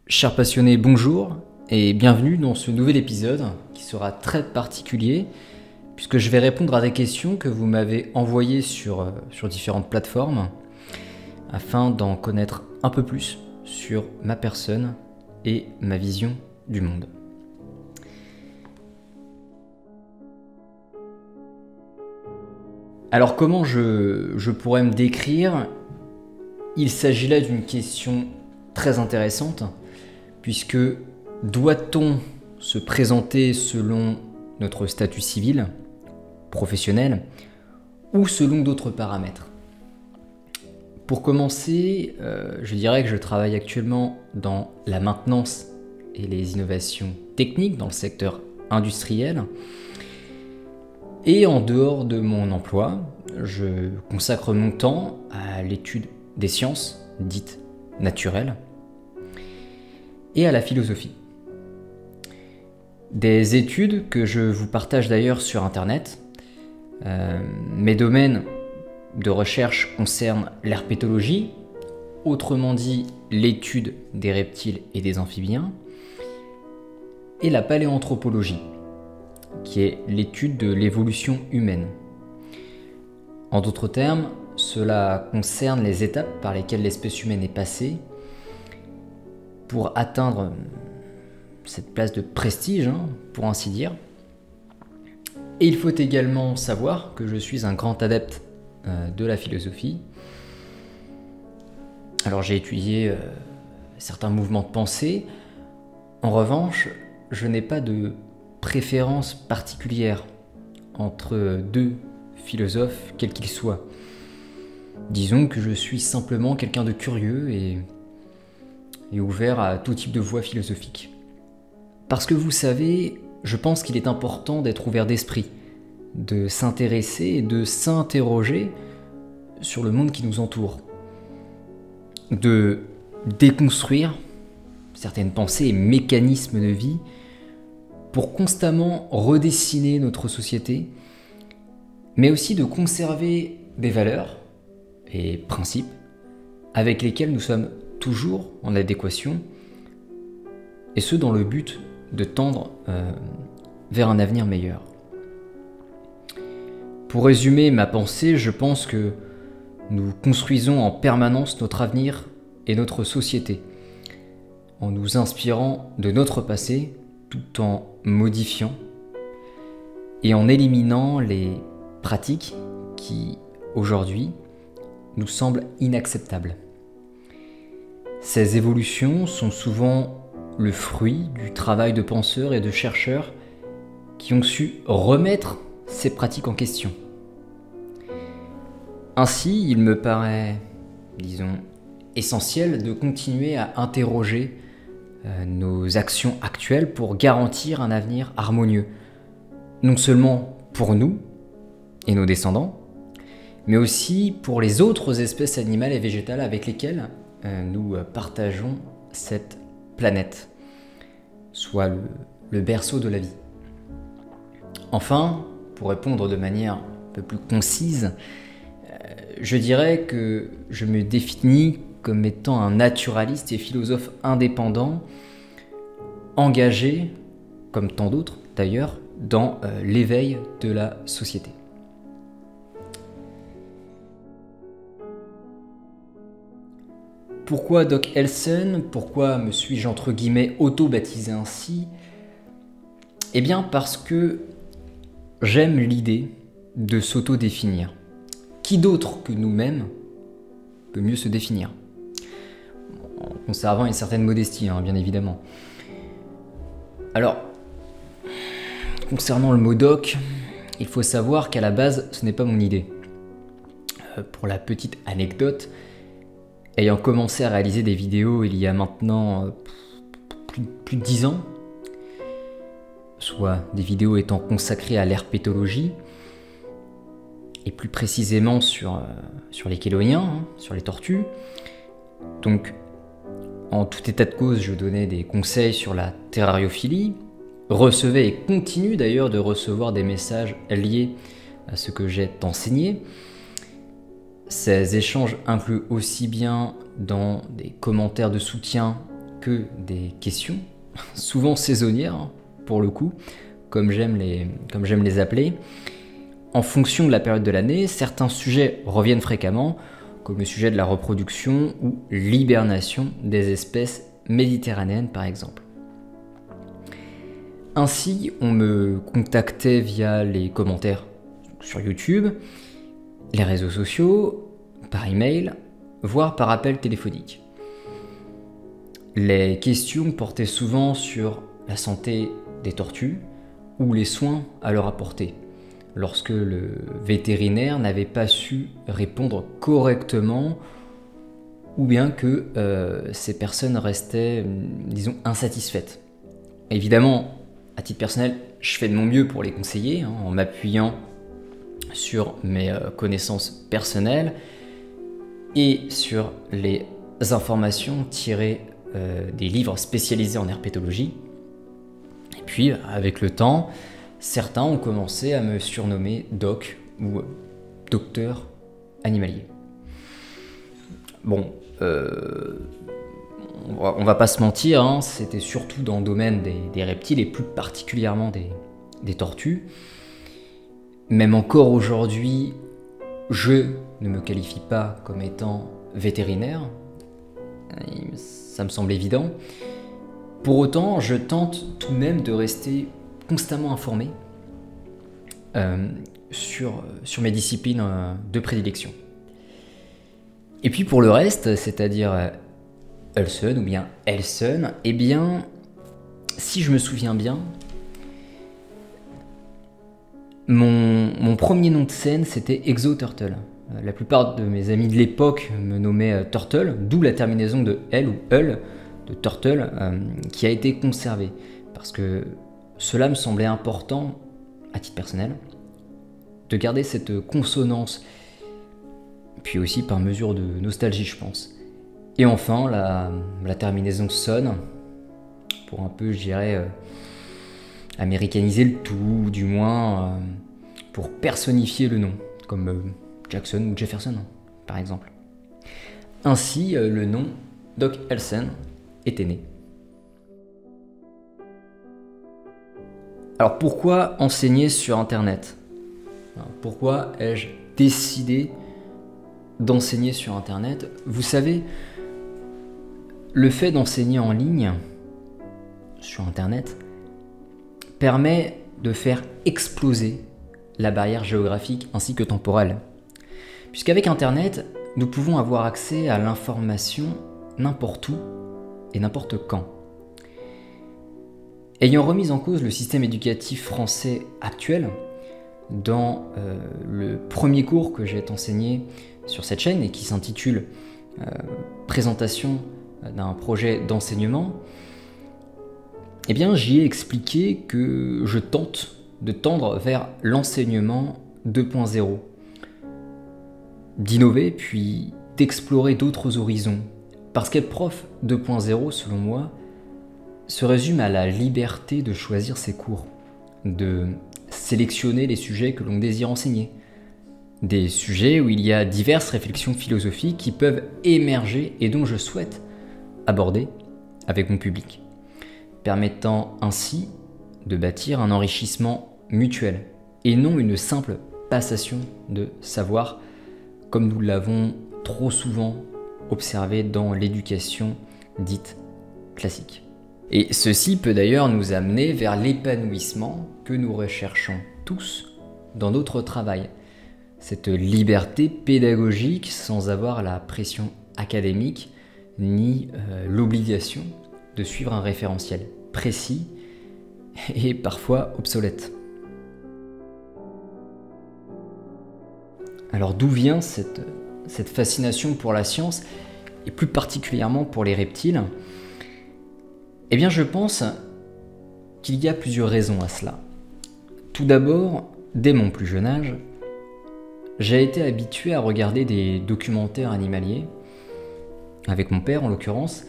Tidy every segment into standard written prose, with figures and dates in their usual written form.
Chers passionnés, bonjour et bienvenue dans ce nouvel épisode qui sera très particulier puisque je vais répondre à des questions que vous m'avez envoyées sur différentes plateformes afin d'en connaître un peu plus sur ma personne et ma vision du monde. Alors comment je pourrais me décrire? Il s'agit là d'une question très intéressante puisque doit-on se présenter selon notre statut civil, professionnel ou selon d'autres paramètres? Pour commencer, je dirais que je travaille actuellement dans la maintenance et les innovations techniques dans le secteur industriel. Et en dehors de mon emploi, je consacre mon temps à l'étude des sciences dites naturelles et à la philosophie. Des études que je vous partage d'ailleurs sur Internet. Mes domaines de recherche concernent l'herpétologie, autrement dit l'étude des reptiles et des amphibiens, et la paléanthropologie, qui est l'étude de l'évolution humaine. En d'autres termes, cela concerne les étapes par lesquelles l'espèce humaine est passée pour atteindre cette place de prestige, pour ainsi dire. Et il faut également savoir que je suis un grand adepte de la philosophie. Alors j'ai étudié certains mouvements de pensée. En revanche, je n'ai pas de préférence particulière entre deux philosophes, quels qu'ils soient. Disons que je suis simplement quelqu'un de curieux et ouvert à tout type de voie philosophique. Parce que vous savez, je pense qu'il est important d'être ouvert d'esprit, de s'intéresser et de s'interroger sur le monde qui nous entoure, de déconstruire certaines pensées et mécanismes de vie pour constamment redessiner notre société, mais aussi de conserver des valeurs et principes avec lesquels nous sommes toujours en adéquation, et ce dans le but de tendre vers un avenir meilleur. Pour résumer ma pensée, je pense que nous construisons en permanence notre avenir et notre société, en nous inspirant de notre passé, tout en modifiant et en éliminant les pratiques qui, aujourd'hui, nous semblent inacceptables. Ces évolutions sont souvent le fruit du travail de penseurs et de chercheurs qui ont su remettre ces pratiques en question. Ainsi, il me paraît, essentiel de continuer à interroger nos actions actuelles pour garantir un avenir harmonieux, non seulement pour nous et nos descendants, mais aussi pour les autres espèces animales et végétales avec lesquelles nous partageons cette planète, soit le berceau de la vie. Enfin, pour répondre de manière un peu plus concise, je dirais que je me définis comme étant un naturaliste et philosophe indépendant, engagé, comme tant d'autres d'ailleurs, dans l'éveil de la société. Pourquoi Doc Elson? Pourquoi me suis-je entre guillemets auto-baptisé ainsi? Eh bien parce que j'aime l'idée de s'auto-définir. Qui d'autre que nous-mêmes peut mieux se définir? En conservant une certaine modestie, bien évidemment. Alors, concernant le mot doc, il faut savoir qu'à la base, ce n'est pas mon idée. Pour la petite anecdote, ayant commencé à réaliser des vidéos il y a maintenant plus de 10 ans, soit des vidéos étant consacrées à l'herpétologie, et plus précisément sur les chéloïens, sur les tortues. Donc, en tout état de cause, je donnais des conseils sur la terrariophilie, recevais et continue d'ailleurs de recevoir des messages liés à ce que j'ai enseigné. Ces échanges incluent aussi bien dans des commentaires de soutien que des questions, souvent saisonnières, hein, pour le coup, comme j'aime les appeler. En fonction de la période de l'année, certains sujets reviennent fréquemment, comme le sujet de la reproduction ou l'hibernation des espèces méditerranéennes par exemple. Ainsi, on me contactait via les commentaires sur YouTube, les réseaux sociaux, par email, voire par appel téléphonique. Les questions portaient souvent sur la santé des tortues ou les soins à leur apporter, lorsque le vétérinaire n'avait pas su répondre correctement ou bien que ces personnes restaient, disons, insatisfaites. Évidemment, à titre personnel, je fais de mon mieux pour les conseiller, hein, en m'appuyant sur mes connaissances personnelles et sur les informations tirées des livres spécialisés en herpétologie. Et puis, avec le temps, certains ont commencé à me surnommer Doc ou docteur animalier. Bon, on va pas se mentir, hein, c'était surtout dans le domaine des reptiles et plus particulièrement des tortues. Même encore aujourd'hui, je ne me qualifie pas comme étant vétérinaire, ça me semble évident. Pour autant, je tente tout de même de rester constamment informé sur mes disciplines de prédilection. Et puis pour le reste, c'est-à-dire Ulson ou bien Elson, eh bien, si je me souviens bien, mon premier nom de scène c'était Exo-Turtle. La plupart de mes amis de l'époque me nommaient Turtle, d'où la terminaison de L ou Ul de Turtle qui a été conservée. Parce que cela me semblait important, à titre personnel, de garder cette consonance, puis aussi par mesure de nostalgie, je pense. Et enfin, la terminaison Son, pour un peu, je dirais, américaniser le tout, ou du moins pour personnifier le nom, comme Jackson ou Jefferson, par exemple. Ainsi, le nom Doc Elson était né. Alors pourquoi enseigner sur Internet ? Pourquoi ai-je décidé d'enseigner sur Internet ? Vous savez, le fait d'enseigner en ligne, sur Internet, permet de faire exploser la barrière géographique ainsi que temporelle. Puisqu'avec Internet, nous pouvons avoir accès à l'information n'importe où et n'importe quand. Ayant remis en cause le système éducatif français actuel, dans le premier cours que j'ai enseigné sur cette chaîne et qui s'intitule Présentation d'un projet d'enseignement, eh bien j'y ai expliqué que je tente de tendre vers l'enseignement 2.0, d'innover puis d'explorer d'autres horizons, parce qu'être prof 2.0, selon moi, se résume à la liberté de choisir ses cours, de sélectionner les sujets que l'on désire enseigner, des sujets où il y a diverses réflexions philosophiques qui peuvent émerger et dont je souhaite aborder avec mon public, permettant ainsi de bâtir un enrichissement mutuel et non une simple passation de savoir comme nous l'avons trop souvent observé dans l'éducation dite classique. Et ceci peut d'ailleurs nous amener vers l'épanouissement que nous recherchons tous dans notre travail. Cette liberté pédagogique sans avoir la pression académique ni l'obligation de suivre un référentiel précis et parfois obsolète. Alors d'où vient cette fascination pour la science et plus particulièrement pour les reptiles ? Eh bien je pense qu'il y a plusieurs raisons à cela. Tout d'abord, dès mon plus jeune âge, j'ai été habitué à regarder des documentaires animaliers, avec mon père en l'occurrence,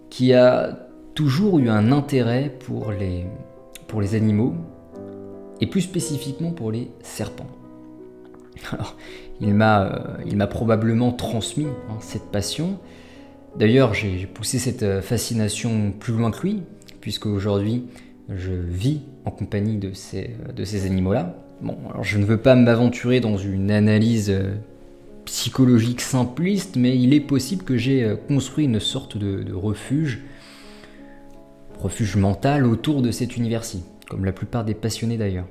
qui a toujours eu un intérêt pour les animaux, et plus spécifiquement pour les serpents. Alors, il m'a probablement transmis cette passion, D'ailleurs, j'ai poussé cette fascination plus loin que lui, puisque aujourd'hui, je vis en compagnie de ces animaux-là. Bon, alors je ne veux pas m'aventurer dans une analyse psychologique simpliste, mais il est possible que j'ai construit une sorte de refuge mental autour de cet univers-ci, comme la plupart des passionnés d'ailleurs.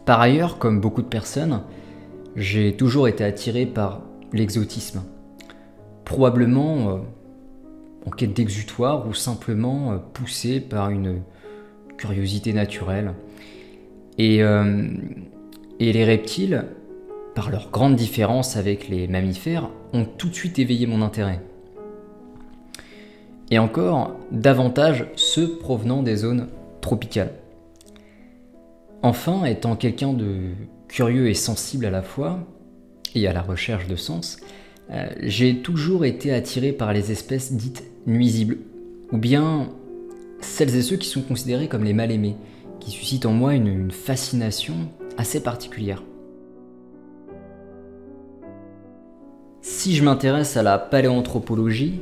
Par ailleurs, comme beaucoup de personnes, j'ai toujours été attiré par l'exotisme. Probablement en quête d'exutoire ou simplement poussé par une curiosité naturelle. Et les reptiles, par leur grande différence avec les mammifères, ont tout de suite éveillé mon intérêt. Et encore, davantage ceux provenant des zones tropicales. Enfin, étant quelqu'un de curieux et sensible à la fois, et à la recherche de sens, j'ai toujours été attiré par les espèces dites nuisibles, ou bien celles et ceux qui sont considérés comme les mal-aimés, qui suscitent en moi une fascination assez particulière. Si je m'intéresse à la paléanthropologie,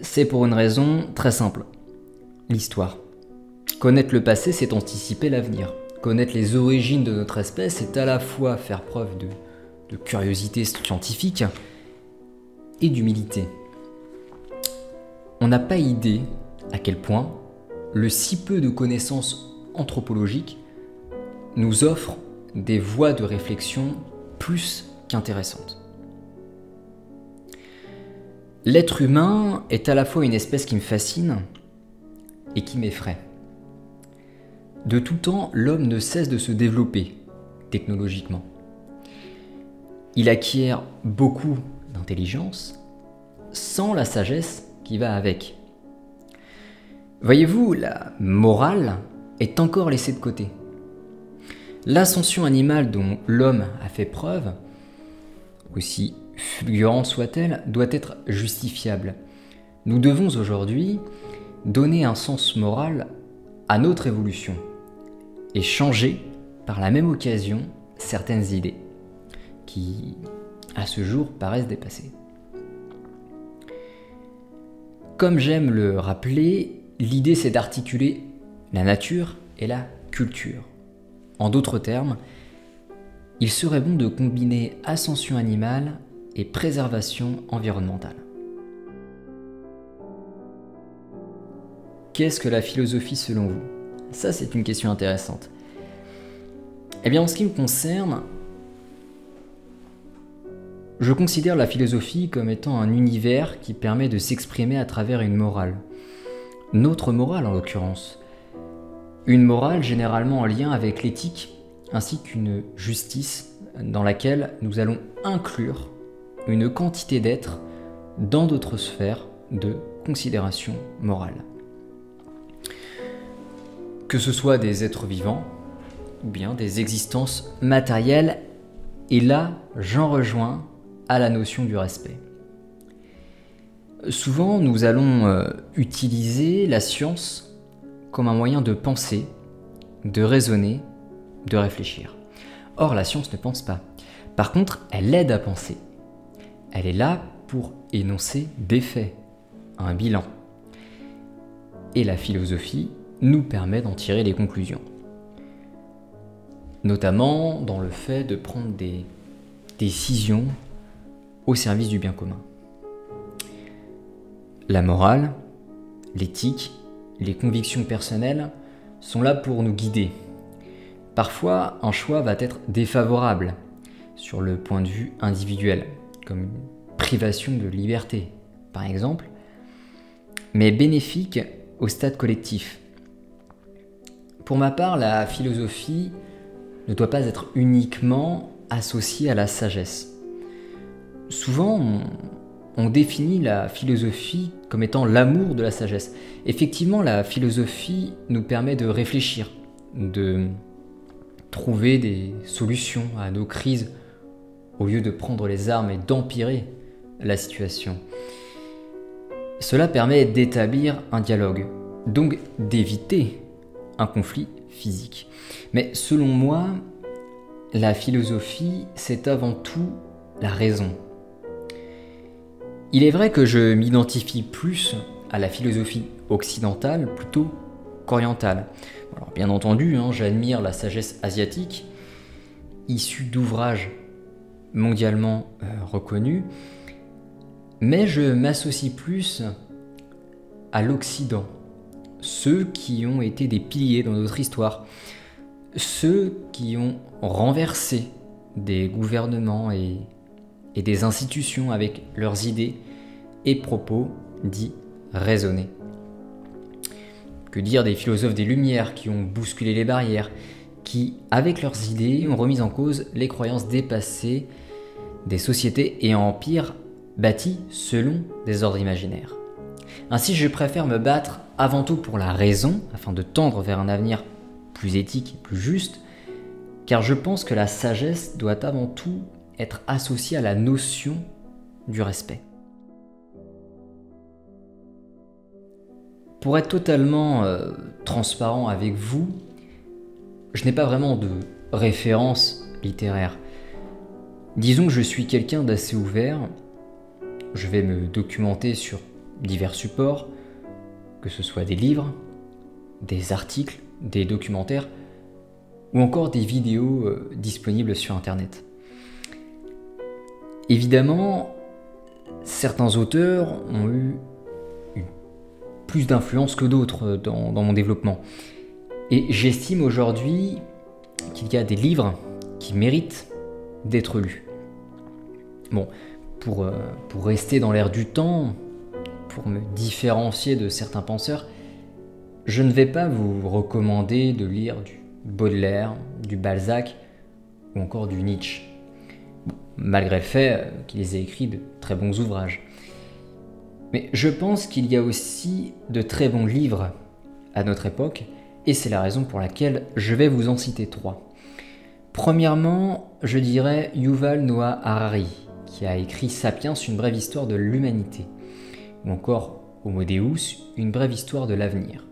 c'est pour une raison très simple. L'histoire. Connaître le passé, c'est anticiper l'avenir. Connaître les origines de notre espèce, c'est à la fois faire preuve de curiosité scientifique et d'humilité. On n'a pas idée à quel point le si peu de connaissances anthropologiques nous offre des voies de réflexion plus qu'intéressantes. L'être humain est à la fois une espèce qui me fascine et qui m'effraie. De tout temps, l'homme ne cesse de se développer technologiquement. Il acquiert beaucoup d'intelligence sans la sagesse qui va avec. Voyez-vous, la morale est encore laissée de côté. L'ascension animale dont l'homme a fait preuve, aussi fulgurante soit-elle, doit être justifiable. Nous devons aujourd'hui donner un sens moral à notre évolution et changer par la même occasion certaines idées qui, à ce jour, paraissent dépassées. Comme j'aime le rappeler, l'idée c'est d'articuler la nature et la culture. En d'autres termes, il serait bon de combiner ascension animale et préservation environnementale. Qu'est-ce que la philosophie selon vous? Ça, c'est une question intéressante. Eh bien, en ce qui me concerne, je considère la philosophie comme étant un univers qui permet de s'exprimer à travers une morale. Notre morale, en l'occurrence. Une morale généralement en lien avec l'éthique, ainsi qu'une justice dans laquelle nous allons inclure une quantité d'êtres dans d'autres sphères de considération morale. Que ce soit des êtres vivants ou bien des existences matérielles, et là, j'en rejoins à la notion du respect. Souvent, nous allons utiliser la science comme un moyen de penser, de raisonner, de réfléchir. Or, la science ne pense pas. Par contre, elle aide à penser. Elle est là pour énoncer des faits, un bilan. Et la philosophie nous permet d'en tirer des conclusions. Notamment dans le fait de prendre des décisions au service du bien commun. La morale, l'éthique, les convictions personnelles sont là pour nous guider. Parfois, un choix va être défavorable sur le point de vue individuel, comme une privation de liberté, par exemple, mais bénéfique au stade collectif. Pour ma part, la philosophie ne doit pas être uniquement associée à la sagesse. Souvent, on définit la philosophie comme étant l'amour de la sagesse. Effectivement, la philosophie nous permet de réfléchir, de trouver des solutions à nos crises au lieu de prendre les armes et d'empirer la situation. Cela permet d'établir un dialogue, donc d'éviter un conflit physique. Mais selon moi, la philosophie, c'est avant tout la raison. Il est vrai que je m'identifie plus à la philosophie occidentale plutôt qu'orientale. Alors, bien entendu, j'admire la sagesse asiatique, issue d'ouvrages mondialement reconnus, mais je m'associe plus à l'Occident, ceux qui ont été des piliers dans notre histoire, ceux qui ont renversé des gouvernements et des institutions avec leurs idées et propos dits raisonnés. Que dire des philosophes des Lumières qui ont bousculé les barrières, qui, avec leurs idées, ont remis en cause les croyances dépassées des sociétés et empires bâtis selon des ordres imaginaires. Ainsi, je préfère me battre avant tout pour la raison, afin de tendre vers un avenir plus éthique, plus juste, car je pense que la sagesse doit avant tout être associée à la notion du respect. Pour être totalement transparent avec vous, je n'ai pas vraiment de référence littéraire. Disons que je suis quelqu'un d'assez ouvert, je vais me documenter sur divers supports, que ce soit des livres, des articles, des documentaires ou encore des vidéos disponibles sur Internet. Évidemment, certains auteurs ont eu plus d'influence que d'autres dans mon développement. Et j'estime aujourd'hui qu'il y a des livres qui méritent d'être lus. Bon, pour rester dans l'air du temps, pour me différencier de certains penseurs, je ne vais pas vous recommander de lire du Baudelaire, du Balzac ou encore du Nietzsche, malgré le fait qu'ils aient écrit de très bons ouvrages. Mais je pense qu'il y a aussi de très bons livres à notre époque, et c'est la raison pour laquelle je vais vous en citer 3. Premièrement, je dirais Yuval Noah Harari, qui a écrit Sapiens, une brève histoire de l'humanité, ou encore Homo Deus, une brève histoire de l'avenir.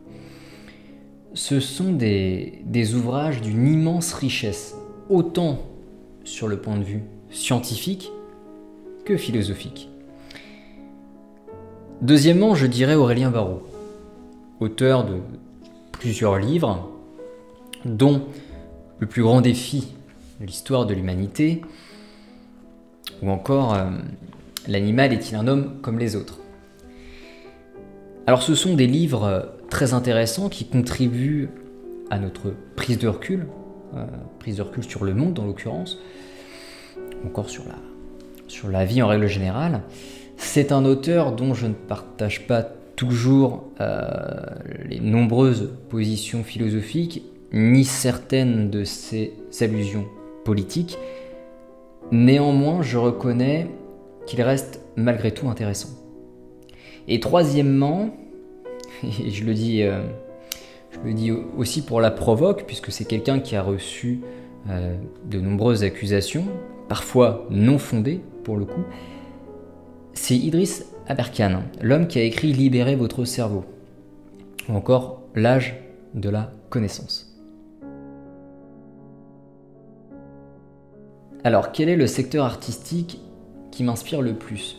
Ce sont des ouvrages d'une immense richesse, autant sur le point de vue scientifique que philosophique. Deuxièmement, je dirais Aurélien Barraud, auteur de plusieurs livres, dont Le plus grand défi de l'histoire de l'humanité, ou encore L'animal est-il un homme comme les autres. Alors ce sont des livres très intéressants qui contribuent à notre prise de recul sur le monde en l'occurrence, ou encore sur la vie en règle générale. C'est un auteur dont je ne partage pas toujours les nombreuses positions philosophiques, ni certaines de ses allusions politiques. Néanmoins, je reconnais qu'il reste malgré tout intéressant. Et troisièmement, et je le dis aussi pour la provoque, puisque c'est quelqu'un qui a reçu de nombreuses accusations, parfois non fondées pour le coup, c'est Idriss Aberkan, l'homme qui a écrit « Libérez votre cerveau » ou encore « L'âge de la connaissance ». Alors, quel est le secteur artistique qui m'inspire le plus ?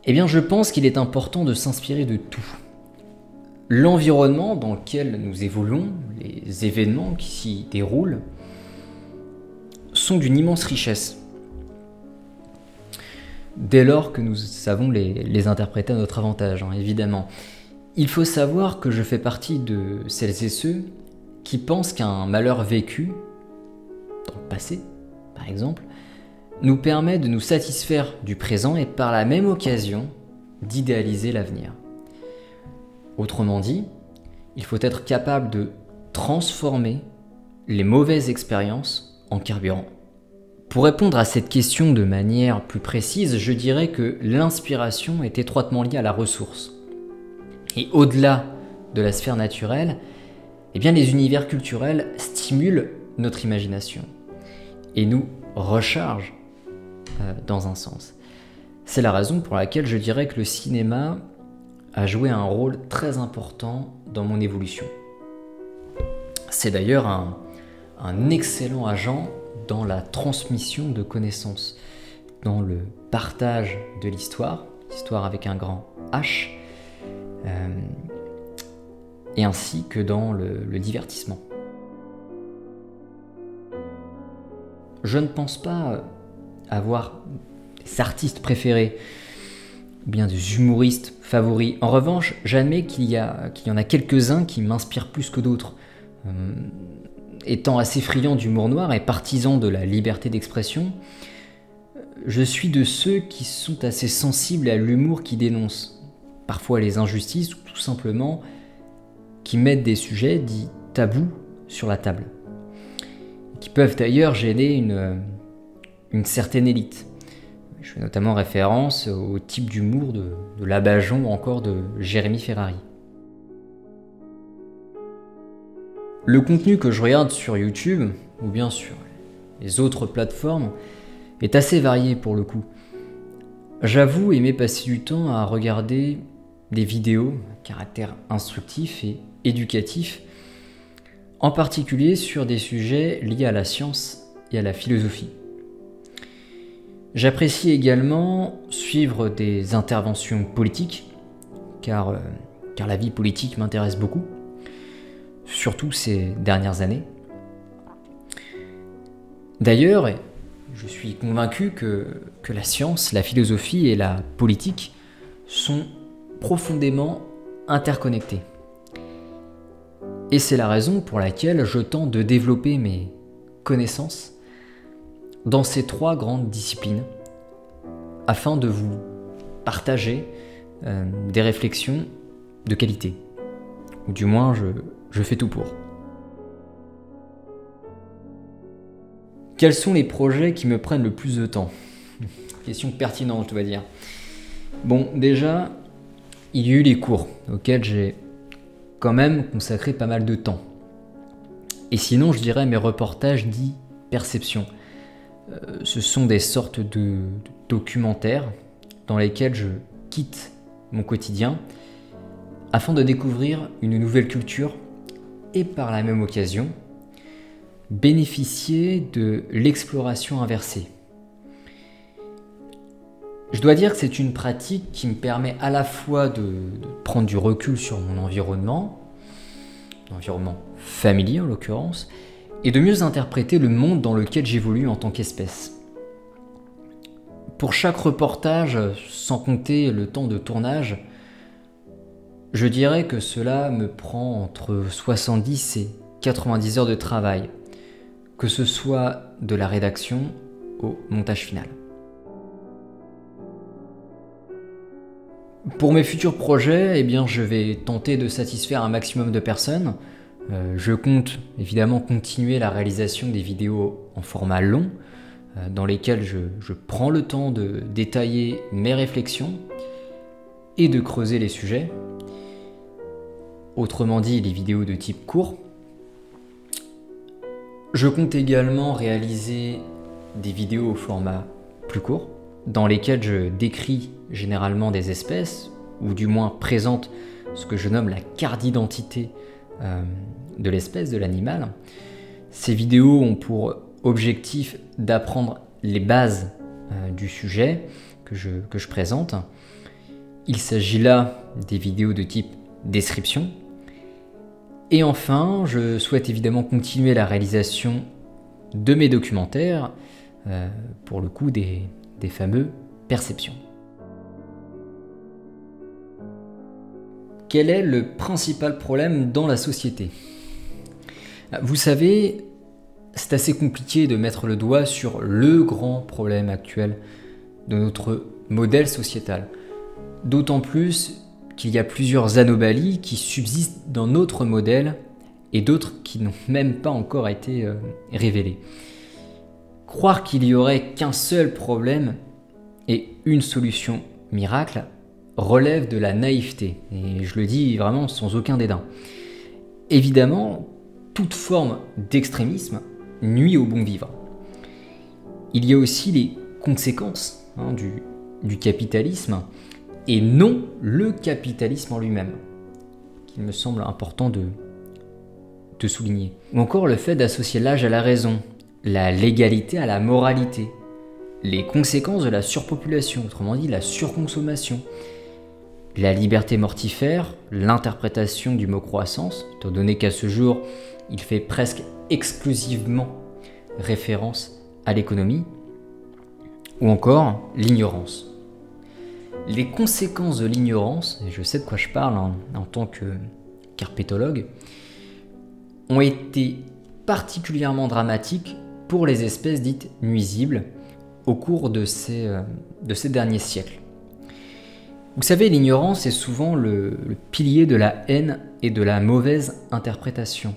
Eh bien, je pense qu'il est important de s'inspirer de tout. L'environnement dans lequel nous évoluons, les événements qui s'y déroulent, sont d'une immense richesse. Dès lors que nous savons les interpréter à notre avantage, évidemment. Il faut savoir que je fais partie de celles et ceux qui pensent qu'un malheur vécu, dans le passé par exemple, nous permet de nous satisfaire du présent et par la même occasion d'idéaliser l'avenir. Autrement dit, il faut être capable de transformer les mauvaises expériences en carburant. Pour répondre à cette question de manière plus précise, je dirais que l'inspiration est étroitement liée à la ressource. Et au-delà de la sphère naturelle, eh bien les univers culturels stimulent notre imagination et nous rechargent dans un sens. C'est la raison pour laquelle je dirais que le cinéma a joué un rôle très important dans mon évolution. C'est d'ailleurs un excellent agent dans la transmission de connaissances, dans le partage de l'histoire, l'histoire avec un grand H, et ainsi que dans le divertissement. Je ne pense pas avoir des artistes préférés ou bien des humoristes favoris. En revanche, j'admets qu'il y en a quelques-uns qui m'inspirent plus que d'autres. Étant assez friand d'humour noir et partisan de la liberté d'expression, je suis de ceux qui sont assez sensibles à l'humour qui dénonce parfois les injustices ou tout simplement qui mettent des sujets dits tabous sur la table, qui peuvent d'ailleurs gêner une certaine élite. Je fais notamment référence au type d'humour de Labajon ou encore de Jérémy Ferrari. Le contenu que je regarde sur YouTube ou bien sur les autres plateformes est assez varié pour le coup. J'avoue aimer passer du temps à regarder des vidéos à caractère instructif et éducatif, en particulier sur des sujets liés à la science et à la philosophie. J'apprécie également suivre des interventions politiques, car la vie politique m'intéresse beaucoup, surtout ces dernières années. D'ailleurs, je suis convaincu que la science, la philosophie et la politique sont profondément interconnectés. Et c'est la raison pour laquelle je tente de développer mes connaissances dans ces trois grandes disciplines afin de vous partager des réflexions de qualité. Ou du moins, je fais tout pour. Quels sont les projets qui me prennent le plus de temps? Question pertinente, je dois dire. Bon, déjà, il y a eu les cours auxquels j'ai quand même consacré pas mal de temps. Et sinon, je dirais mes reportages dits perception. Ce sont des sortes de documentaires dans lesquels je quitte mon quotidien afin de découvrir une nouvelle culture et par la même occasion bénéficier de l'exploration inversée. Je dois dire que c'est une pratique qui me permet à la fois de prendre du recul sur mon environnement familier en l'occurrence, et de mieux interpréter le monde dans lequel j'évolue en tant qu'espèce. Pour chaque reportage, sans compter le temps de tournage, je dirais que cela me prend entre 70 et 90 heures de travail, que ce soit de la rédaction au montage final. Pour mes futurs projets, eh bien, je vais tenter de satisfaire un maximum de personnes. Je compte évidemment continuer la réalisation des vidéos en format long, dans lesquelles je prends le temps de détailler mes réflexions et de creuser les sujets. Autrement dit, les vidéos de type court. Je compte également réaliser des vidéos au format plus court, dans lesquelles je décris généralement des espèces, ou du moins présente ce que je nomme la carte d'identité de l'espèce, de l'animal. Ces vidéos ont pour objectif d'apprendre les bases du sujet que je présente. Il s'agit là des vidéos de type description. Et enfin, je souhaite évidemment continuer la réalisation de mes documentaires, pour le coup des fameux perceptions. Quel est le principal problème dans la société? Vous savez, c'est assez compliqué de mettre le doigt sur le grand problème actuel de notre modèle sociétal. D'autant plus qu'il y a plusieurs anomalies qui subsistent dans notre modèle et d'autres qui n'ont même pas encore été révélées. Croire qu'il y aurait qu'un seul problème et une solution miracle relève de la naïveté, et je le dis vraiment sans aucun dédain. Évidemment, toute forme d'extrémisme nuit au bon vivre. Il y a aussi les conséquences du capitalisme, et non le capitalisme en lui-même, qu'il me semble important de souligner. Ou encore le fait d'associer l'âge à la raison, la légalité à la moralité, les conséquences de la surpopulation, autrement dit la surconsommation, la liberté mortifère, l'interprétation du mot croissance, étant donné qu'à ce jour, il fait presque exclusivement référence à l'économie, ou encore l'ignorance. Les conséquences de l'ignorance, et je sais de quoi je parle en tant qu'herpétologue, ont été particulièrement dramatiques pour les espèces dites nuisibles au cours de ces derniers siècles. Vous savez, l'ignorance est souvent le pilier de la haine et de la mauvaise interprétation.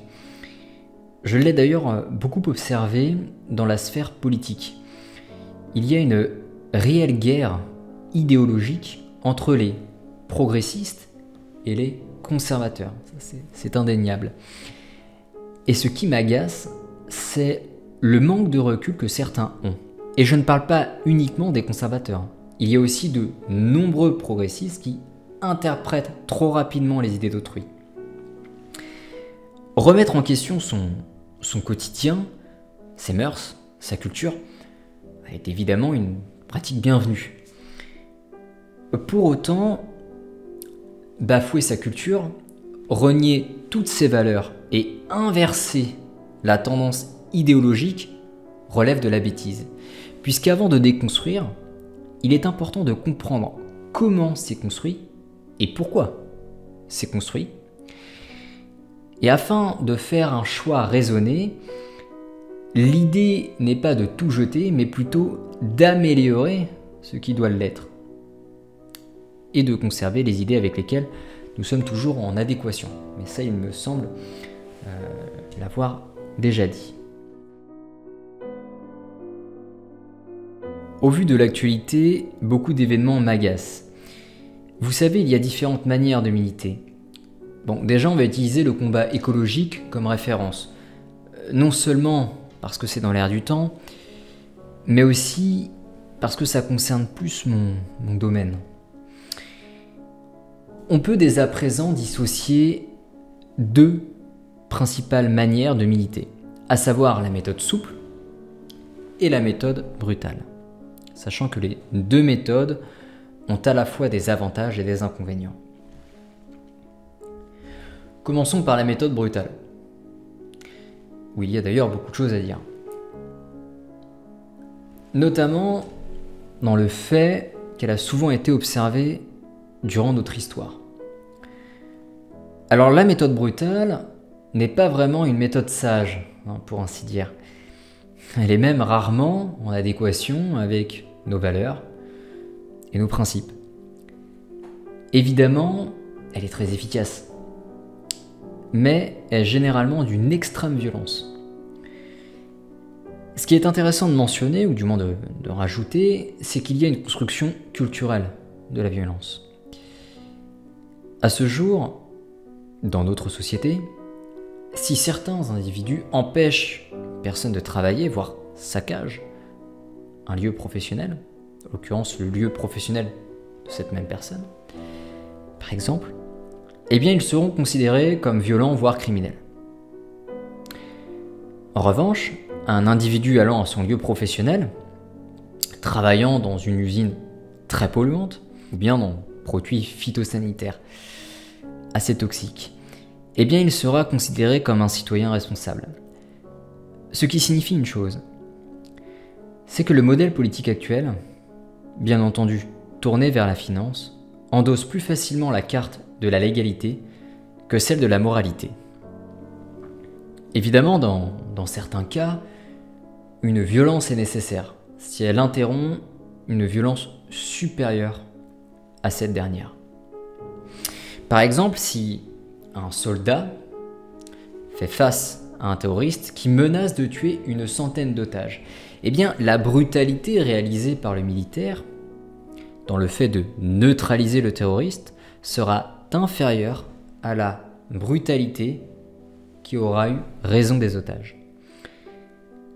Je l'ai d'ailleurs beaucoup observé dans la sphère politique. Il y a une réelle guerre idéologique entre les progressistes et les conservateurs. Ça, c'est indéniable. Et ce qui m'agace, c'est le manque de recul que certains ont. Et je ne parle pas uniquement des conservateurs. Il y a aussi de nombreux progressistes qui interprètent trop rapidement les idées d'autrui. Remettre en question son quotidien, ses mœurs, sa culture, est évidemment une pratique bienvenue. Pour autant, bafouer sa culture, renier toutes ses valeurs et inverser la tendance idéologique relève de la bêtise. Puisqu'avant de déconstruire, il est important de comprendre comment c'est construit et pourquoi c'est construit. Et afin de faire un choix raisonné, l'idée n'est pas de tout jeter, mais plutôt d'améliorer ce qui doit l'être et de conserver les idées avec lesquelles nous sommes toujours en adéquation. Mais ça, il me semble l'avoir déjà dit. Au vu de l'actualité, beaucoup d'événements m'agacent. Vous savez, il y a différentes manières de militer. Bon, déjà, on va utiliser le combat écologique comme référence. Non seulement parce que c'est dans l'air du temps, mais aussi parce que ça concerne plus mon domaine. On peut dès à présent dissocier deux principales manières de militer, à savoir la méthode souple et la méthode brutale, sachant que les deux méthodes ont à la fois des avantages et des inconvénients. Commençons par la méthode brutale, où il y a d'ailleurs beaucoup de choses à dire. Notamment dans le fait qu'elle a souvent été observée durant notre histoire. Alors la méthode brutale n'est pas vraiment une méthode sage, pour ainsi dire. Elle est même rarement en adéquation avec nos valeurs et nos principes. Évidemment, elle est très efficace, mais elle est généralement d'une extrême violence. Ce qui est intéressant de mentionner, ou du moins de rajouter, c'est qu'il y a une construction culturelle de la violence. À ce jour, dans notre société, si certains individus empêchent une personne de travailler, voire saccagent un lieu professionnel, en l'occurrence le lieu professionnel de cette même personne, par exemple, eh bien ils seront considérés comme violents, voire criminels. En revanche, un individu allant à son lieu professionnel, travaillant dans une usine très polluante, ou bien dans produits phytosanitaires assez toxiques, eh bien il sera considéré comme un citoyen responsable. Ce qui signifie une chose, c'est que le modèle politique actuel, bien entendu tourné vers la finance, endosse plus facilement la carte de la légalité que celle de la moralité. Évidemment, dans certains cas, une violence est nécessaire si elle interrompt une violence supérieure à cette dernière. Par exemple, si un soldat fait face à un terroriste qui menace de tuer une centaine d'otages, eh bien la brutalité réalisée par le militaire, dans le fait de neutraliser le terroriste, sera inférieure à la brutalité qui aura eu raison des otages.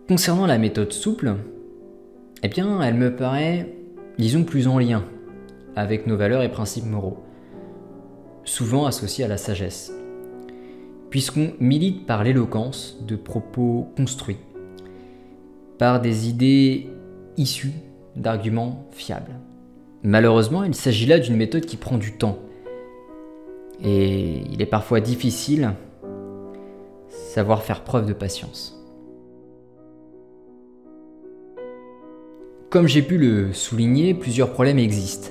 Concernant la méthode souple, eh bien elle me paraît, disons, plus en lien avec nos valeurs et principes moraux, souvent associés à la sagesse, puisqu'on milite par l'éloquence de propos construits, par des idées issues d'arguments fiables. Malheureusement, il s'agit là d'une méthode qui prend du temps. Et il est parfois difficile de savoir faire preuve de patience. Comme j'ai pu le souligner, plusieurs problèmes existent.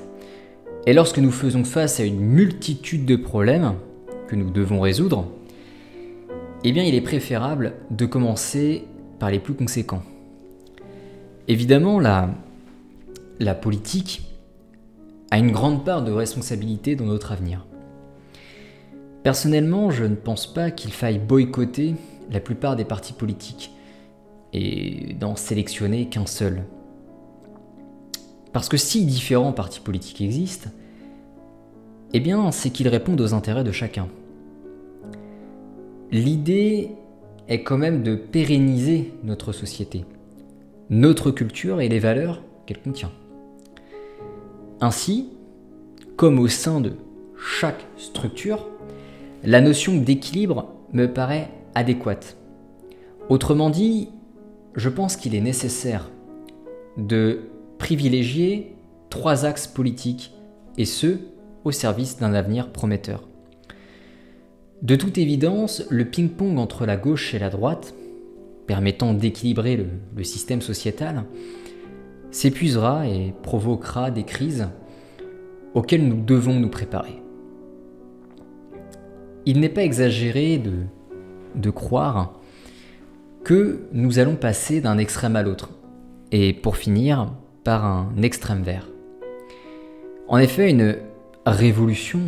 Et lorsque nous faisons face à une multitude de problèmes que nous devons résoudre, eh bien il est préférable de commencer par les plus conséquents. Évidemment, la politique a une grande part de responsabilité dans notre avenir. Personnellement, je ne pense pas qu'il faille boycotter la plupart des partis politiques et d'en sélectionner qu'un seul. Parce que si différents partis politiques existent, eh bien c'est qu'ils répondent aux intérêts de chacun. L'idée est quand même de pérenniser notre société, notre culture et les valeurs qu'elle contient. Ainsi, comme au sein de chaque structure, la notion d'équilibre me paraît adéquate. Autrement dit, je pense qu'il est nécessaire de privilégier 3 axes politiques, et ce, au service d'un avenir prometteur. De toute évidence, le ping-pong entre la gauche et la droite, permettant d'équilibrer le système sociétal, s'épuisera et provoquera des crises auxquelles nous devons nous préparer. Il n'est pas exagéré de croire que nous allons passer d'un extrême à l'autre, et pour finir, par un extrême vert. En effet, une révolution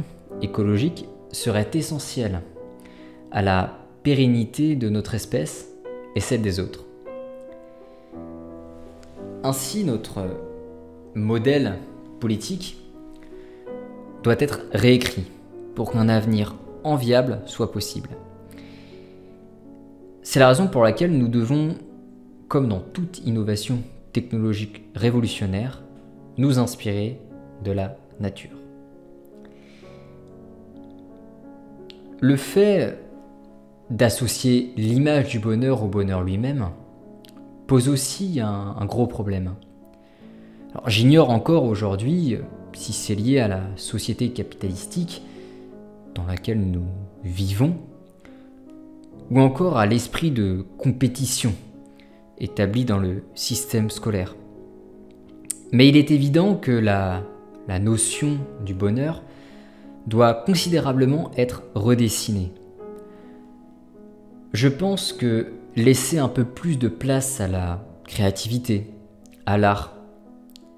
écologique serait essentielle à la pérennité de notre espèce et celle des autres. Ainsi, notre modèle politique doit être réécrit pour qu'un avenir enviable soit possible. C'est la raison pour laquelle nous devons, comme dans toute innovation technologique révolutionnaire, nous inspirer de la nature. Le fait d'associer l'image du bonheur au bonheur lui-même pose aussi un gros problème. Alors, j'ignore encore aujourd'hui si c'est lié à la société capitalistique dans laquelle nous vivons, ou encore à l'esprit de compétition établi dans le système scolaire. Mais il est évident que la notion du bonheur doit considérablement être redessinée. Je pense que laisser un peu plus de place à la créativité, à l'art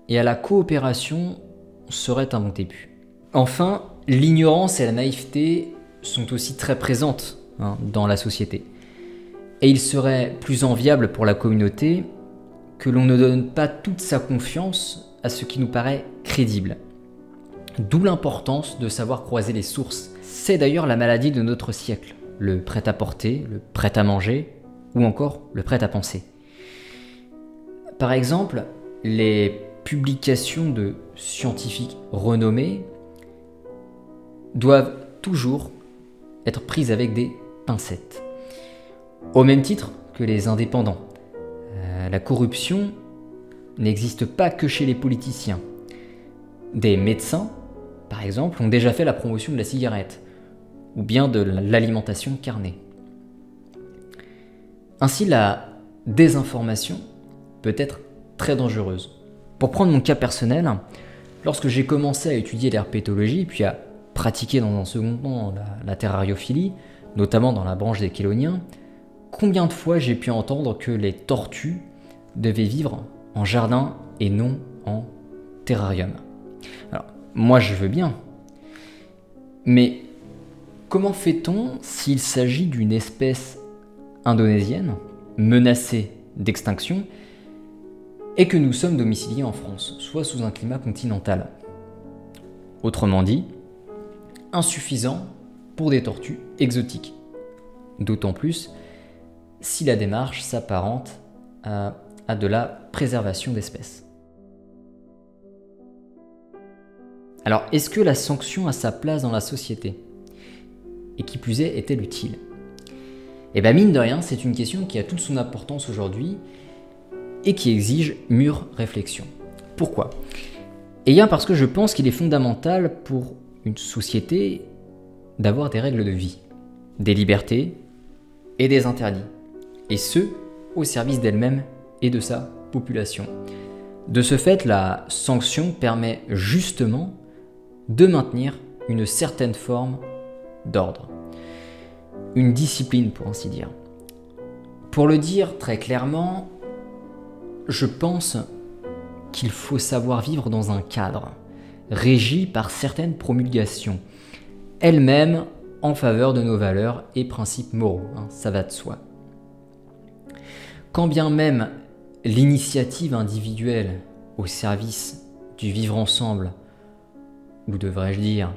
et à la coopération serait un bon début. Enfin, l'ignorance et la naïveté sont aussi très présentes dans la société. Et il serait plus enviable pour la communauté que l'on ne donne pas toute sa confiance à ce qui nous paraît crédible. D'où l'importance de savoir croiser les sources. C'est d'ailleurs la maladie de notre siècle, le prêt-à-porter, le prêt-à-manger ou encore le prêt-à-penser. Par exemple, les publications de scientifiques renommés doivent toujours être prises avec des pincettes. Au même titre que les indépendants. La corruption n'existe pas que chez les politiciens. Des médecins, par exemple, ont déjà fait la promotion de la cigarette, ou bien de l'alimentation carnée. Ainsi, la désinformation peut être très dangereuse. Pour prendre mon cas personnel, lorsque j'ai commencé à étudier l'herpétologie, puis à pratiquer dans un second temps la terrariophilie, notamment dans la branche des chéloniens, combien de fois j'ai pu entendre que les tortues devaient vivre en jardin et non en terrarium. Alors, moi je veux bien, mais comment fait-on s'il s'agit d'une espèce indonésienne menacée d'extinction et que nous sommes domiciliés en France, soit sous un climat continental? Autrement dit, insuffisant pour des tortues exotiques. D'autant plus si la démarche s'apparente à de la préservation d'espèces. Alors, est-ce que la sanction a sa place dans la société? Et qui plus est-elle utile? Eh bien, mine de rien, c'est une question qui a toute son importance aujourd'hui et qui exige mûre réflexion. Pourquoi? Eh bien parce que je pense qu'il est fondamental pour une société d'avoir des règles de vie, des libertés et des interdits, et ce, au service d'elle-même et de sa population. De ce fait, la sanction permet justement de maintenir une certaine forme d'ordre, une discipline pour ainsi dire. Pour le dire très clairement, je pense qu'il faut savoir vivre dans un cadre, régi par certaines promulgations, elles-mêmes en faveur de nos valeurs et principes moraux, ça va de soi. Quand bien même l'initiative individuelle au service du vivre ensemble, ou devrais-je dire,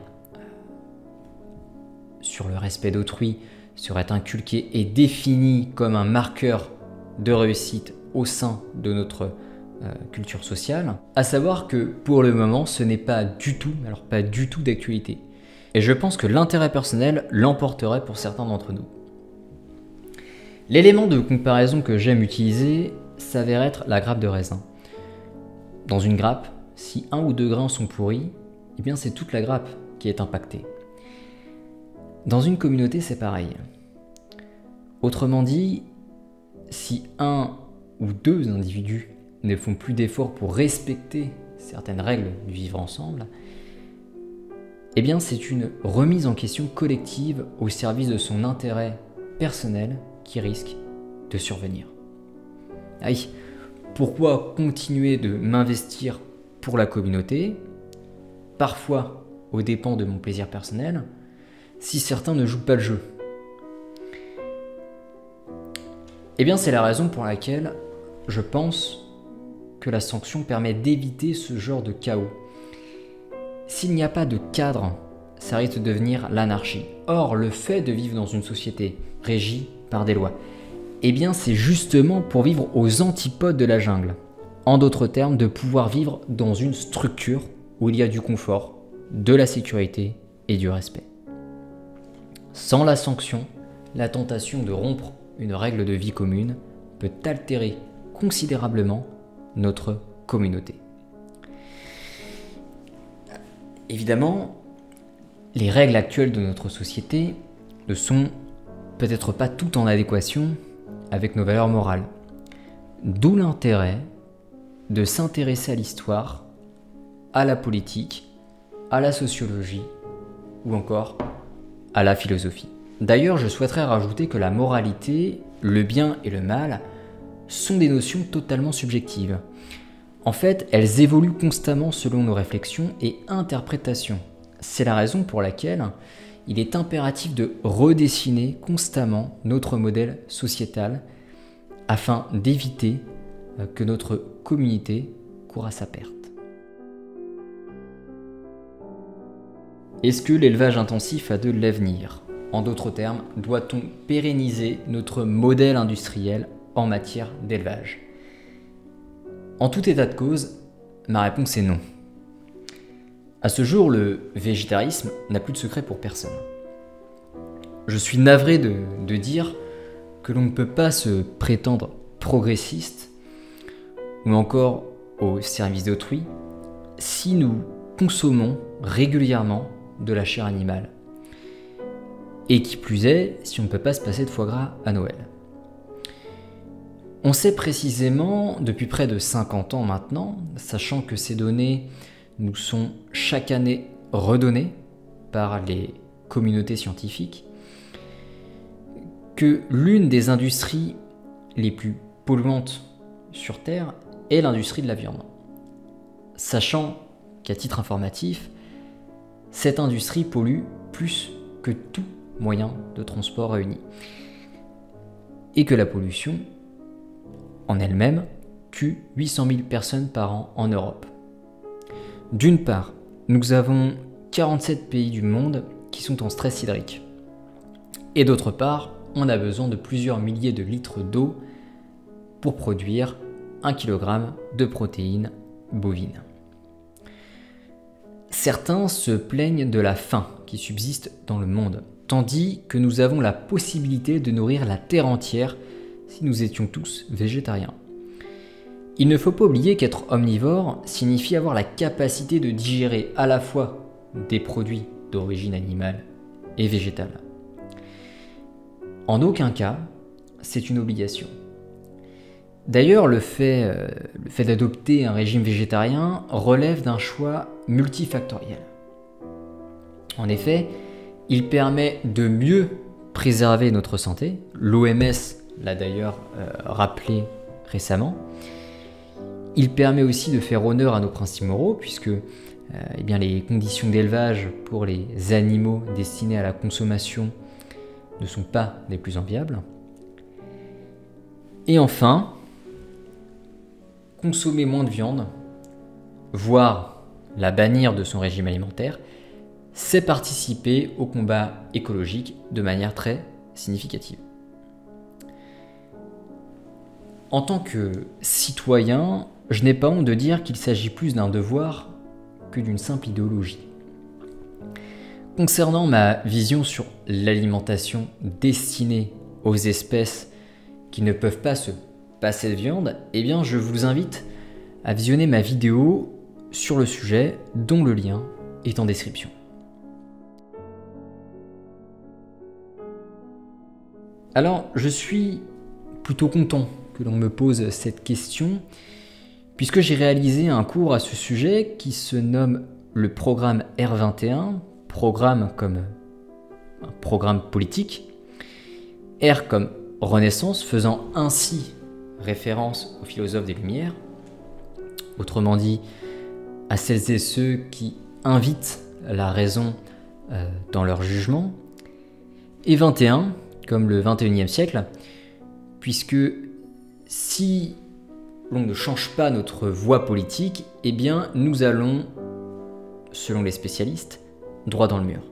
sur le respect d'autrui, serait inculquée et définie comme un marqueur de réussite au sein de notre culture sociale, à savoir que pour le moment ce n'est pas du tout, alors pas du tout d'actualité. Et je pense que l'intérêt personnel l'emporterait pour certains d'entre nous. L'élément de comparaison que j'aime utiliser s'avère être la grappe de raisin. Dans une grappe, si 1 ou 2 grains sont pourris, eh bien c'est toute la grappe qui est impactée. Dans une communauté, c'est pareil. Autrement dit, si 1 ou 2 individus ne font plus d'efforts pour respecter certaines règles du vivre ensemble, eh bien c'est une remise en question collective au service de son intérêt personnel qui risque de survenir. Ah oui, pourquoi continuer de m'investir pour la communauté, parfois aux dépens de mon plaisir personnel, si certains ne jouent pas le jeu? Eh bien c'est la raison pour laquelle je pense que la sanction permet d'éviter ce genre de chaos. S'il n'y a pas de cadre, ça risque de devenir l'anarchie. Or, le fait de vivre dans une société régie par des lois, eh bien c'est justement pour vivre aux antipodes de la jungle. En d'autres termes, de pouvoir vivre dans une structure où il y a du confort, de la sécurité et du respect. Sans la sanction, la tentation de rompre une règle de vie commune peut altérer considérablement notre communauté. Évidemment, les règles actuelles de notre société ne sont peut-être pas toutes en adéquation avec nos valeurs morales. D'où l'intérêt de s'intéresser à l'histoire, à la politique, à la sociologie ou encore à la philosophie. D'ailleurs, je souhaiterais rajouter que la moralité, le bien et le mal sont des notions totalement subjectives. En fait, elles évoluent constamment selon nos réflexions et interprétations. C'est la raison pour laquelle il est impératif de redessiner constamment notre modèle sociétal afin d'éviter que notre communauté court à sa perte. Est-ce que l'élevage intensif a de l'avenir? En d'autres termes, doit-on pérenniser notre modèle industriel en matière d'élevage? En tout état de cause, ma réponse est non. À ce jour, le végétarisme n'a plus de secret pour personne. Je suis navré de dire que l'on ne peut pas se prétendre progressiste ou encore au service d'autrui si nous consommons régulièrement de la chair animale. Et qui plus est, si on ne peut pas se passer de foie gras à Noël. On sait précisément, depuis près de 50 ans maintenant, sachant que ces données nous sont chaque année redonnées par les communautés scientifiques, que l'une des industries les plus polluantes sur Terre est l'industrie de la viande. Sachant qu'à titre informatif, cette industrie pollue plus que tout moyen de transport réuni. Et que la pollution, en elle-même, tue 800 000 personnes par an en Europe. D'une part, nous avons 47 pays du monde qui sont en stress hydrique. Et d'autre part, on a besoin de plusieurs milliers de litres d'eau pour produire 1 kg de protéines bovines. Certains se plaignent de la faim qui subsiste dans le monde, tandis que nous avons la possibilité de nourrir la terre entière si nous étions tous végétariens. Il ne faut pas oublier qu'être omnivore signifie avoir la capacité de digérer à la fois des produits d'origine animale et végétale. En aucun cas, c'est une obligation. D'ailleurs, le fait d'adopter un régime végétarien relève d'un choix multifactoriel. En effet, il permet de mieux préserver notre santé. L'OMS l'a d'ailleurs rappelé récemment. Il permet aussi de faire honneur à nos principes moraux, puisque les conditions d'élevage pour les animaux destinés à la consommation ne sont pas les plus enviables. Et enfin, consommer moins de viande, voire la bannir de son régime alimentaire, c'est participer au combat écologique de manière très significative. En tant que citoyen, je n'ai pas honte de dire qu'il s'agit plus d'un devoir que d'une simple idéologie. Concernant ma vision sur l'alimentation destinée aux espèces qui ne peuvent pas se passer de viande, je vous invite à visionner ma vidéo sur le sujet, dont le lien est en description. Alors, je suis plutôt content que l'on me pose cette question, puisque j'ai réalisé un cours à ce sujet qui se nomme le programme R21, programme comme un programme politique, R comme Renaissance, faisant ainsi référence aux philosophes des Lumières, autrement dit à celles et ceux qui invitent la raison dans leur jugement, et 21 comme le 21e siècle, puisque si l'on ne change pas notre voie politique, nous allons, selon les spécialistes, droit dans le mur.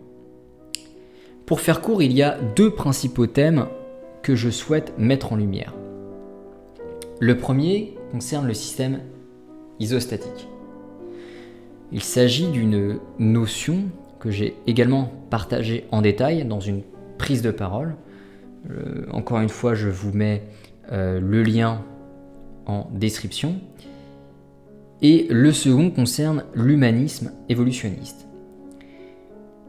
Pour faire court, il y a deux principaux thèmes que je souhaite mettre en lumière. Le premier concerne le système isostatique. Il s'agit d'une notion que j'ai également partagée en détail dans une prise de parole. Encore une fois, je vous mets le lien en description. Et le second concerne l'humanisme évolutionniste.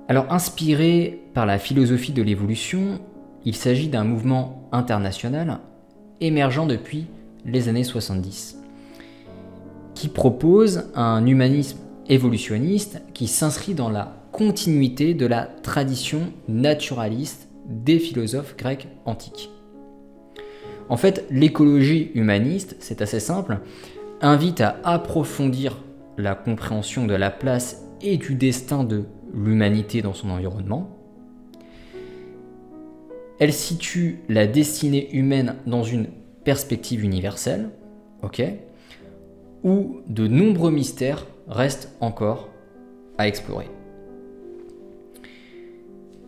Alors, inspiré par la philosophie de l'évolution, il s'agit d'un mouvement international émergent depuis les années 70, qui propose un humanisme évolutionniste qui s'inscrit dans la continuité de la tradition naturaliste des philosophes grecs antiques. En fait, l'écologie humaniste, c'est assez simple, invite à approfondir la compréhension de la place et du destin de l'humanité dans son environnement. Elle situe la destinée humaine dans une perspective universelle, où de nombreux mystères restent encore à explorer.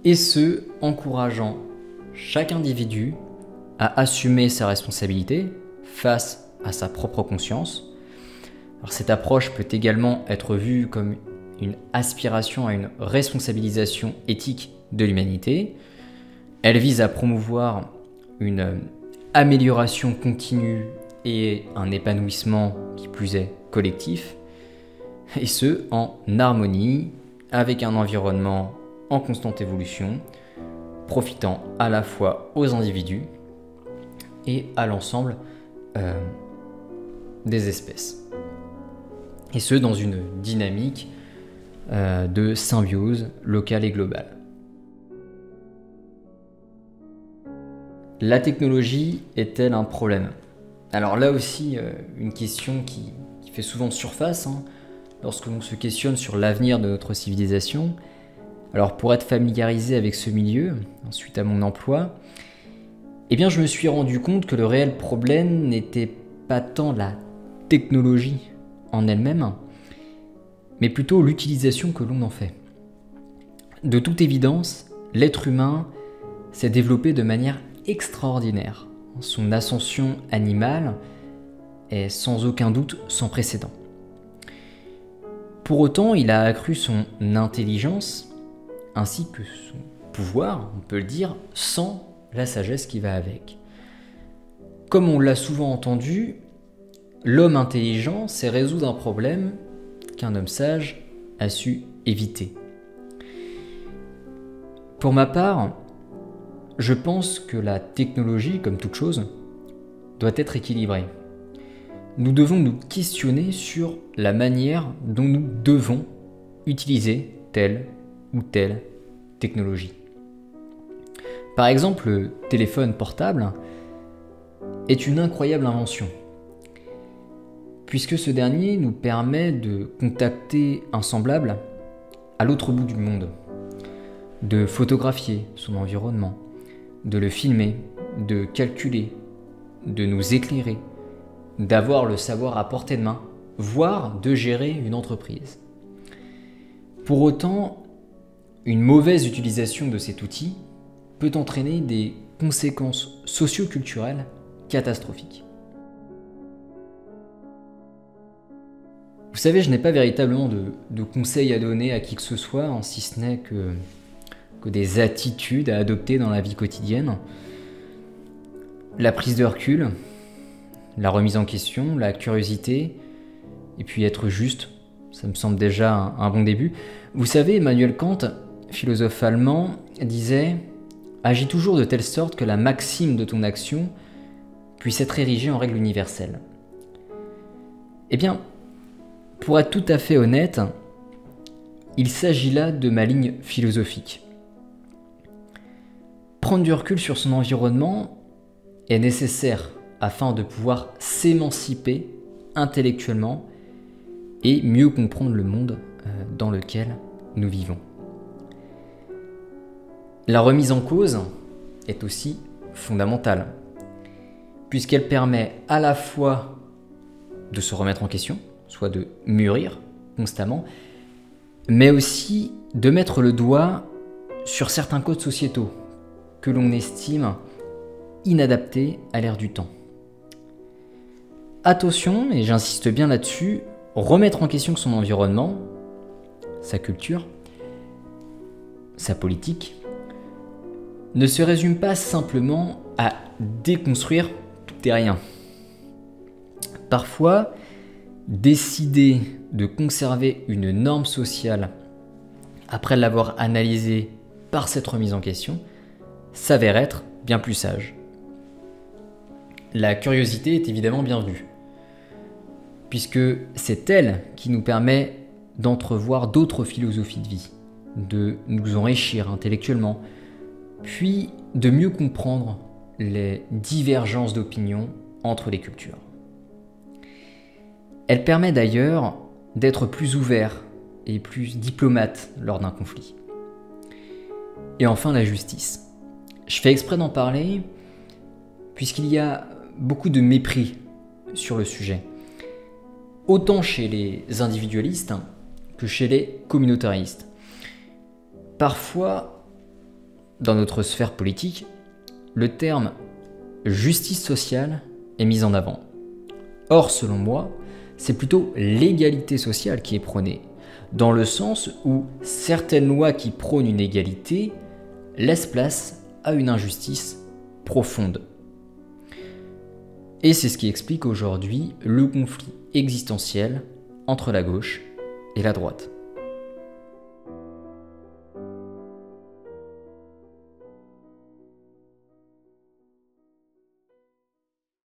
Et ce, encourageant chaque individu à assumer sa responsabilité face à sa propre conscience. Alors, cette approche peut également être vue comme une aspiration à une responsabilisation éthique de l'humanité. Elle vise à promouvoir une amélioration continue et un épanouissement qui plus est collectif, et ce en harmonie avec un environnement en constante évolution, profitant à la fois aux individus et à l'ensemble des espèces. Et ce, dans une dynamique de symbiose locale et globale. La technologie est-elle un problème? Alors là aussi, une question qui fait souvent surface lorsque l'on se questionne sur l'avenir de notre civilisation. Alors pour être familiarisé avec ce milieu, suite à mon emploi, je me suis rendu compte que le réel problème n'était pas tant la technologie en elle-même, mais plutôt l'utilisation que l'on en fait. De toute évidence, l'être humain s'est développé de manière extraordinaire. Son ascension animale est sans aucun doute sans précédent. Pour autant, il a accru son intelligence ainsi que son pouvoir, on peut le dire, sans la sagesse qui va avec. Comme on l'a souvent entendu, l'homme intelligent sait résoudre un problème qu'un homme sage a su éviter. Pour ma part, je pense que la technologie, comme toute chose, doit être équilibrée. Nous devons nous questionner sur la manière dont nous devons utiliser telle ou telle technologie. Par exemple, le téléphone portable est une incroyable invention, puisque ce dernier nous permet de contacter un semblable à l'autre bout du monde, de photographier son environnement, de le filmer, de calculer, de nous éclairer, d'avoir le savoir à portée de main, voire de gérer une entreprise. Pour autant, une mauvaise utilisation de cet outil peut entraîner des conséquences socio-culturelles catastrophiques. Vous savez, je n'ai pas véritablement de conseils à donner à qui que ce soit, si ce n'est que des attitudes à adopter dans la vie quotidienne. La prise de recul, la remise en question, la curiosité, et puis être juste, ça me semble déjà un bon début. Vous savez, Emmanuel Kant, philosophe allemand, disait « Agis toujours de telle sorte que la maxime de ton action puisse être érigée en règle universelle. » Eh bien, pour être tout à fait honnête, il s'agit là de ma ligne philosophique. Prendre du recul sur son environnement est nécessaire afin de pouvoir s'émanciper intellectuellement et mieux comprendre le monde dans lequel nous vivons. La remise en cause est aussi fondamentale, puisqu'elle permet à la fois de se remettre en question, soit de mûrir constamment, mais aussi de mettre le doigt sur certains codes sociétaux que l'on estime inadaptés à l'ère du temps. Attention, et j'insiste bien là-dessus, remettre en question son environnement, sa culture, sa politique, ne se résume pas simplement à déconstruire tout et rien. Parfois, décider de conserver une norme sociale après l'avoir analysée par cette remise en question s'avère être bien plus sage. La curiosité est évidemment bienvenue, puisque c'est elle qui nous permet d'entrevoir d'autres philosophies de vie, de nous enrichir intellectuellement, puis de mieux comprendre les divergences d'opinion entre les cultures. Elle permet d'ailleurs d'être plus ouvert et plus diplomate lors d'un conflit. Et enfin, la justice. Je fais exprès d'en parler puisqu'il y a beaucoup de mépris sur le sujet, autant chez les individualistes que chez les communautaristes. Parfois, dans notre sphère politique, le terme justice sociale est mis en avant. Or, selon moi, c'est plutôt l'égalité sociale qui est prônée, dans le sens où certaines lois qui prônent une égalité laissent place à une injustice profonde. Et c'est ce qui explique aujourd'hui le conflit existentiel entre la gauche et la droite.